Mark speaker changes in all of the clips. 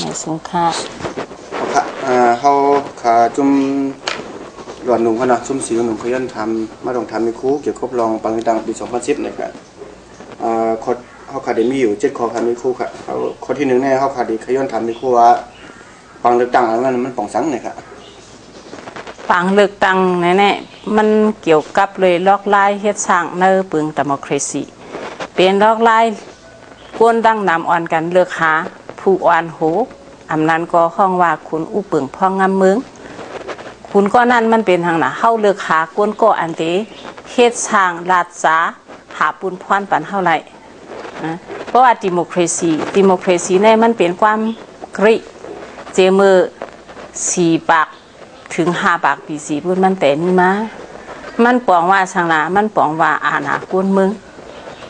Speaker 1: ในสงค่า
Speaker 2: เขาขาจุ่มหลอดหนุ่มเขานะจุ่มสีหนุ่มเขายันทำมาลองทำมีคู่เกี่ยวกับลองปังดังปี2010เนี่ยครับเขาขาดมีอยู่7ข้อขามีคู่ครับข้อที่1เนี่ยเขาขาดเขายันทำมีคู่ว่าปังเลือกตั้งอะไรมันป่องสังเนี่ยครับ
Speaker 1: ปังเลือกตั้งแน่ๆมันเกี่ยวกับเลยลอกไล่เฮ็ดสร้างในปึงดิโมคราซีเป็นลอกไล่กวนดังนำอ่อนกันเลือกหาผู้อ่อนโหอำนั้นก็ห้องว่าคุณอุปึงพ่องงำเมืองคุณก็นั่นมันเป็นทางหนาเข้าเลือกหากวนก็อันเตเฮ็ดสร้างลาดสาหาปุนพรปันเท่าไหร่นะเพราะว่าดิโมคราซีเนี่ยมันเป็นความกริเจมือ4 ปากถึง5 ปากปี4พุ่นมันแต่นี่มามันปองว่าทางหนามันปองว่าอาณากวนเมือง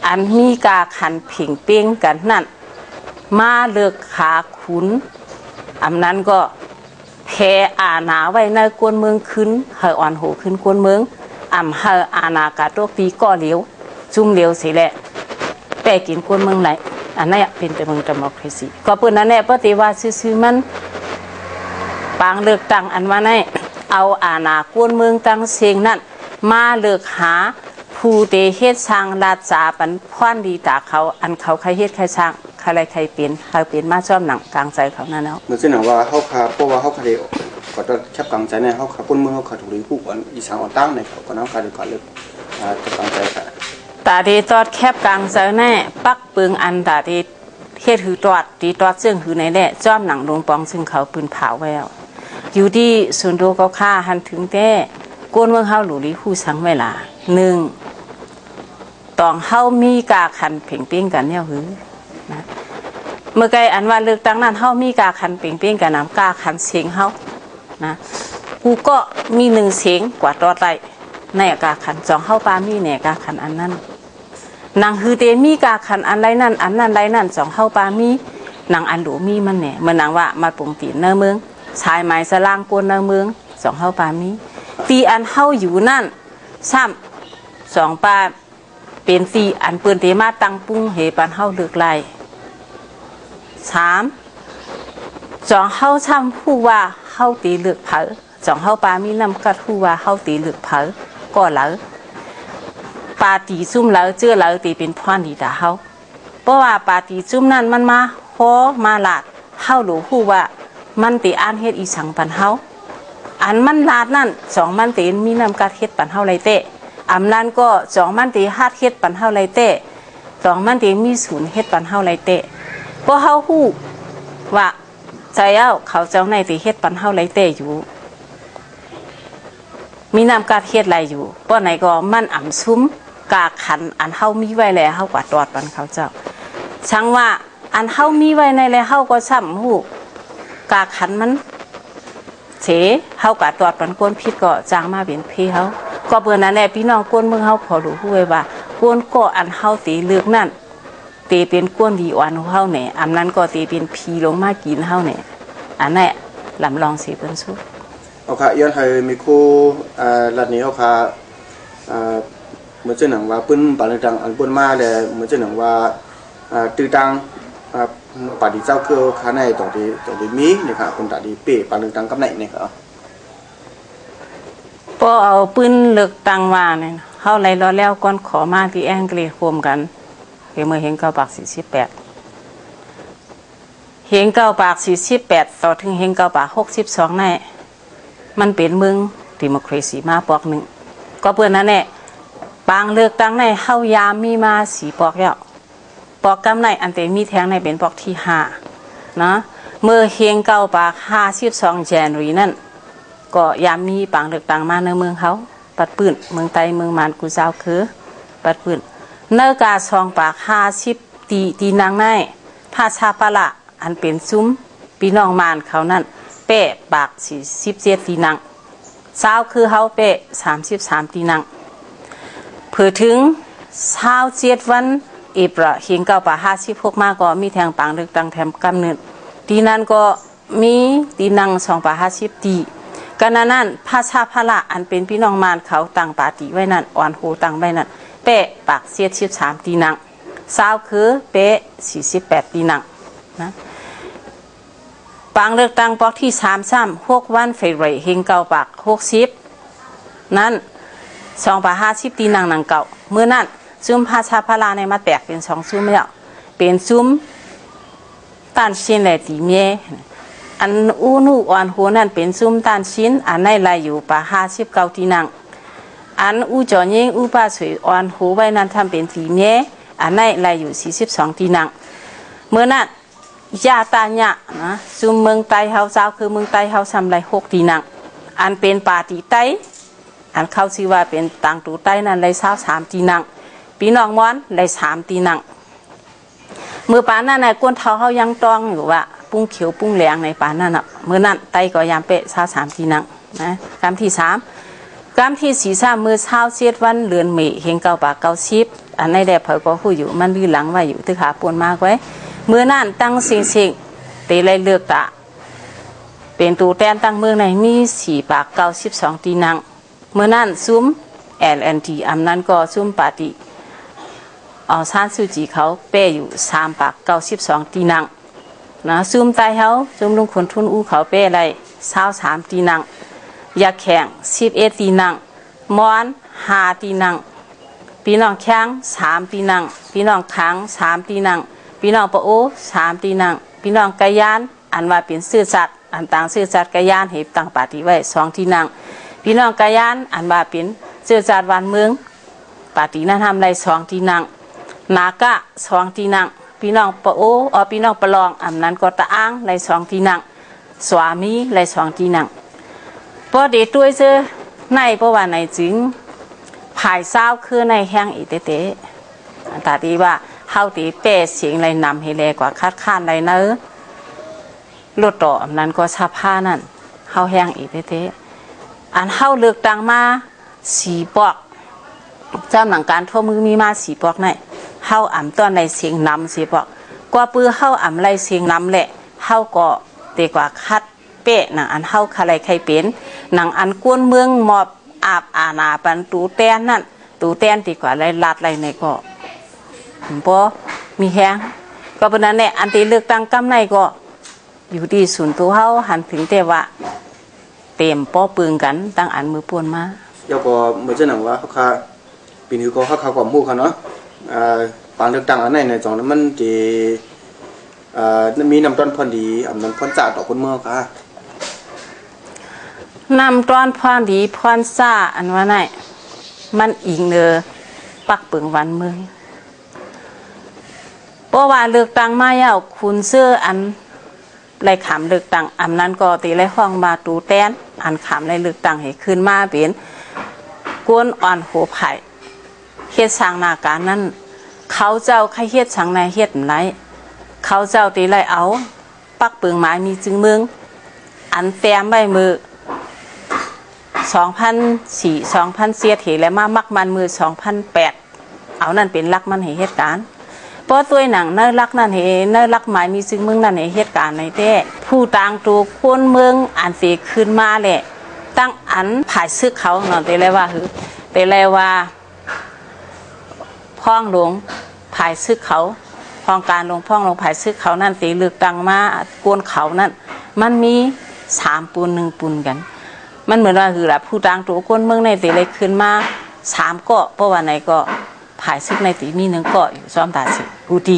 Speaker 1: อันมีกาขันเพ่งเป้งกันนั่นมาเลือกขาขุนอำนั้นก็แพ้อาณาไว้ในกวนเมืองขึ้นเฮออ่อนโหขึ้นกวนเมืองเฮออาณากาโตปีก็เหลียวจุ่มเหลียวสิแหละแต่กินกวนเมืองไหนอันนี้เป็นแต่เมืองดิโมคราซีก็เปิ้นนั่นแหละปฏิว่าซื่อๆมันปางเลือกตั้งอันว่าไหนเอาอาณากวนเมืองตั้งเสียงนั่นมาเลือกหาผู้เตเฮ็ดสร้างลาดสาปันพรดีตาเขาอันเขาใครเฮ็ดใครสร้างใครใครเป็นมาชอบหนังกลางใจเขานั่นแล้ว
Speaker 2: เหมือนเส้นหนังว่าเขาขาเพราะว่าเขาขาเดียวก็จะแคบกลางใจเนี่ยเขาขาปุ้นเมืองเขาขาถูกหรือผู้อ่อนอีสานอ่อนตั้งเนี่ยเขาก็น้ำขาเดียวกันเลยจะกลางใจค่ะ
Speaker 1: ตาดีตอดแคบกลางใจแน่ปักปึงอันตาดีเฮ็ดหือตอดดีตอดซึ่งหือในแน่จ้อมหนังลงปองซึ่งเขาปืนเผาแววอยู่ที่ส่วนโดเขาฆ่าหันถึงแต่ก้นเมืองเฮาหลุลีผู้สังเวลา1ตองเฮามีกาขันเพ่งเป้งกันเนี่ยหือนะเมื่อไกอันว่าเลือกตั้งนั้นเฮามีกาขันเพ่งเป้งกันนำกาขันเสียงเฮานะกูก็มี1เสียงกว่าตอดไรในกาขัน2เฮาปามีแหน่กาขันอันนั้นนางฮือเตมีกาขันอันไรนั่นอันนั้นไรนั่น2เฮาปามีนางอันหลูมีมันแหน่เมื่อนางว่ามาปุ่งตีนเนอเมืองชายไม้สลางกวนเนอเมือง2เฮาปามีตีอันเฮาอยู่นั่น2ปาเป็นตีอันเปืนเตมาตั้งปุ้งเหปันเฮาเลือกไล่2เฮาช้ำผู้ว่าเฮาตีเลือกเผอ2เฮาปามีนำกัดผู้ว่าเฮาตีเลือกเผอก็เหลอปาตีซุ่มเหลอเจือเหลอตีเป็นพรดีตาเฮาเพราะว่าปาตีซุ่มนั่นมันมาโหมาลาดเฮาหลูผู้ว่ามันตีอ่านเฮ็ดอีสังปันเฮาอันมันลาดนั่น2มันตีมีนำกัดเฮ็ดปันเฮาไรเตะอำนั้นก็2มันตีฮาดเฮ็ดปันเฮาไรเตะ2มันตีมีศูนย์เฮ็ดปันเฮาไรเตะเพราะเฮาฮู้ว่าใจเขาเจ้าในตีเฮ็ดปันเฮาไรเตะอยู่มีนำกัดเฮ็ดไรอยู่เพราะไหนก็มันซุ้มกาขันอันเฮามีไว้แล้วเฮากว่าตอดปันเขาเจ้าช่างว่าอันเฮามีไว้ในแล้วเฮาก็ซ้ำฮู้กาขันมันเสเฮากะตอดปันก้นพิษก็จางมาเป็นพี่เฮาก็เบื่อนั่นแหละพี่น้องก้นเมืองเฮาพอรู้ฮู้ไว้ว่าก้นก็อันเฮาตีเลือกนั่นตีเป็นก้นดีอ่อนเฮาแหน่อำนั้นก็ตีเป็นพีลงมากินเฮาแหน่อันนั้นลำลองสิเพิ่นสู้
Speaker 2: เอาค่ะย้อนให้มีคู่รัฐนี้เอาค่ะเหมือนเช่นหนังว่าปืนปาลตังอันปืนมาเลยเหมือนเช่นหนังว่าตื้อตังปาดีเจ้าคือข้าในตรงที่มีนี่ค่ะคนตัดดีเป๋ปาลตังกำไหนนี่ค่ะ
Speaker 1: พอเอาปืนเลือกตังมาเนี่ยเฮาไล่รอแล้วก่อนขอมาที่แองเกลีรวมกันเมื่อเห็น9 ปาก 48เห็น9 ปาก 48ต่อถึงเห็น9 ปาก 62ในมันเป็นเมืองดิโมคราซีมาปอก1ก็เปิ้นนั่นแหละปางเลือกตั้งในเฮายามมีมา4ปอกแล้วปอกกำในอันเตมีแทงในเป็นปอกที่5นะเมื่อเฮง9 ปาก 52 January นั่นก็ยามมีปางเลือกตั้งมาในเมืองเขาปัดปืนเมืองไต้เมืองมานกูเจ้าคือปัดปืนเนื้อกา2 ปาก 50ตีนางในภาชาปะละอันเป็นซุ้มพี่น้องมานเขานั่นเป๊ะปาก47ตีนางเช้าคือเขาเป๊ะ33ตีนางเพื่อถึง27วันเอพรเฮง9 ปาก 56มาก็มีแทงปางเลือกตั้งแถมกำเนิดตีนั้นก็มีตีนาง2 ปาก 50ตีกันนั้นภาชาพละอันเป็นพี่น้องมานเขาตั้งปาติไว้นั่นอ่อนโหตั้งไว้นั่นเป๊ะปาก43ตีนังเช้าคือเป๊ะ48ตีนังนะ ปังเลือกตั้งปอกที่6วันเฟบรุยเฮงเก่าปาก60นั้น250ตีนางเก่าเมื่อนั้นซุ้มภาชาพลาในมาแตกเป็น2ซุ้มแล้วเป็นซุ้มต้านชินและตีเมอันอูนูอ่อนหัวนั่นเป็นซุ้มต้านชินอันในลายอยู่ปา59ตีนางอันอูจอยิงอูป้าสวยอ่อนหัวไว้นั้นทำเป็นตีเมอันในลายอยู่42ตีนางเมื่อนั้นยาตาญะนะซุมเมืองไต้เฮาเจ้าคือเมืองไต้เฮาทำไร6ตีนังอันเป็นป่าตีไต้อันเขาชื่อว่าเป็นต่างตูไต้นั่นไร23ตีนังพี่น้องม้อนไร3ตีนังเมื่อป่านั่นน่ะก้นเท้าเฮายังตองอยู่ว่าปุ้งเขียวปุ้งแหลงในป่านั่นน่ะเมื่อนั้นไต้ก็ยามเป๊ะ23ตีนังนะกำที่3กำที่4มือ27วันเดือนเมษเฮงเก่าปาก90อันในแดดเผยก็ฮู้อยู่มันลือหลังไว้อยู่ตึกหาปวนมากไว้เมื่อนั่นตั้งสิ่งเตะไรเลือกตาเป็นตูแตนตั้งเมืองในมี4ปาก92ตีนังเมื่อนั่นซุ้ม LNT อำนั้นก็ซุ้มปาติเอาซานซูจีเขาเป้อยู่3ปาก92ตีนังนะซุ้มใต้เขาซุ้มลงคนทุนอู้เขาเป้ไร23ตีนังยาแข่ง11ตีนังมอน5ตีนังพี่น้องแข้ง3ตีนังพี่น้องค้าง3ตีนังพี่น้องปะโอ3ตีนังพี่น้องกะยานอันว่าเป็นซื่อสัตย์อันต่างซื่อสัตย์กะยานเหตุต่างปาฏิไว้2ตีนังพี่น้องกะยานอันว่าเป็นซื่อสัตย์วันเมืองปาฏินั้นทำไร2ตีนังนากะ2ตีนังพี่น้องปะโอพี่น้องปะลองอันนั้นก็ตะอ้างไร2ตีนังสวามีไร2ตีนังพอเดตัวเจอในเพราะว่าในจึงภายเศร้าคือในแห้งอีเตเตตาดีว่าเฮาตีเป้เสียงไรนำให้แลกว่าคัดค้านไรเนอรถต่อนั้นก็สภานั่นเฮาแห้งอีเตอันเฮาเลือกตั้งมา4ปอกเจ้าหนังการทั่วมือมีมา4ปอกไหนเฮาอ่ำต้นในเสียงนำ4ปอกกว่าปื้อเฮาอ่ำไรเสียงนำแหละเฮาก็เตกว่าคัดเป้หนังอันเฮาใครใครเป็นหนังอันกวนเมืองหมอบอาบอาณาปันตูแตนนั่นตูแตนดีกว่าไรลัดไรในก็พอมีแห้งก็เป็นนั้นแหละอันที่เลือกตั้งกำในก็อยู่ที่ศูนย์ตัวเฮาหันถึงแต่ว่าเต็มป้อปึงกันตั้งอันมือปวนมา
Speaker 2: เดี๋ยวก็เหมือนจะหนังว่าเขาปีนี้ก็เขากว่าหมู่เขาเนาะปางเลือกตั้งอันไหนในจองนั้นมันจะมีนำต้นพอดีอันนั้นพ้นจ่าต่อคนเมืองค่ะ
Speaker 1: นำต้นพอดีพรซ่าอันว่าไหนมันอิงเนอปักปึงวันเมืองเพราะว่าเลือกตั้งมาแล้วคุณเสื้ออันไรขำเลือกตั้งอันนั้นก็ตีไรห้องมาตูแตนอันขำไรเลือกตั้งให้ขึ้นมาเป็นกวนอ่อนหัวไผ่เฮ็ดสร้างนาการนั้นเขาเจ้าใครเฮ็ดสังในเฮ็ดไรเขาเจ้าตีไรเอาปักปึงไม้มีจึงเมืองอันแต้มใบมือ2004 2007เหและมามักมันมือ2008เอานั่นเป็นลักมันให้เหตุการณ์เพราะตัวหนังเนื้อลักนั่นเหเนื้อลักหมายมีซึ่งเมืองนั่นให้เหตุการณ์ในแต่ผู้ต่างตัวคนเมืองอันเสียขึ้นมาแหละตั้งอันผ่ายซึกเขาเนาะแต่เลยว่าแต่เลยว่าพ้องหลวงผ่ายซึกเขาพ้องการลงพ้องลงผ่ายซึกเขานั่นตีเลือกตั้งมากวนเขานั่นมันมี3ปูน1ปูนกันมันเหมือนว่าคือแบบผู้ต่างตัวคนเมืองในตีเลยขึ้นมา3เกาะเพราะว่าในเกาะผายซึกในตีมี1เกาะอยู่ซ้อมตาสิผู้ดี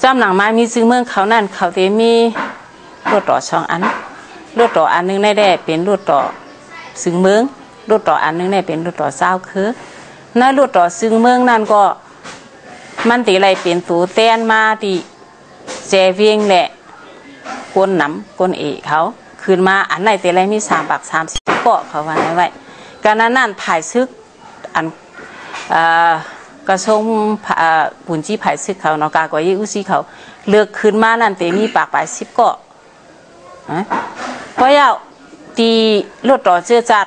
Speaker 1: ซ้อมหลังไม้มีซึ่งเมืองเขานั่นเขาตีมีรถต่อ2อันรถต่ออันนึงได้เป็นรถต่อซึ่งเมืองรถต่ออันนึงได้เป็นรถต่อเศร้าคือในรถต่อซึ่งเมืองนั่นก็มันตีอะไรเป็นตัวแตนมาตีเจเวียงแหละคนน้ำคนเอเขาขึ้นมาอันไหนแต่ไรมี3 ปาก 30 เกาะเขาว่าไว้การนั้นผายซึกอันกระทรวงปุ่นจี้ผายซึกเขาเนาะกากว่ายี่อุซีเขาเลือกขึ้นมานั่นแต่มีปาก10 เกาะเพราะยาวตีรถต่อเจือจัด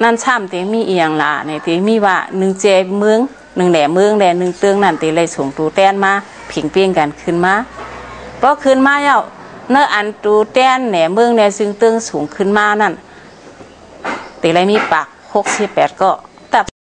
Speaker 1: นั่นช่ำแต่มีเอียงล่ะในแต่มีว่า1เจเมือง1แหล่เมืองแหล่1เตืองนั่นแต่ไรส่งตูแตนมาผิงเปี้ยงกันขึ้นมาเพราะขึ้นมาเย้าเนื้ออันตูแตนแหน่เมืองแหน่ซึ่งเตืองสูงขึ้นมานั่นแต่ไรมีปาก68 เกาะ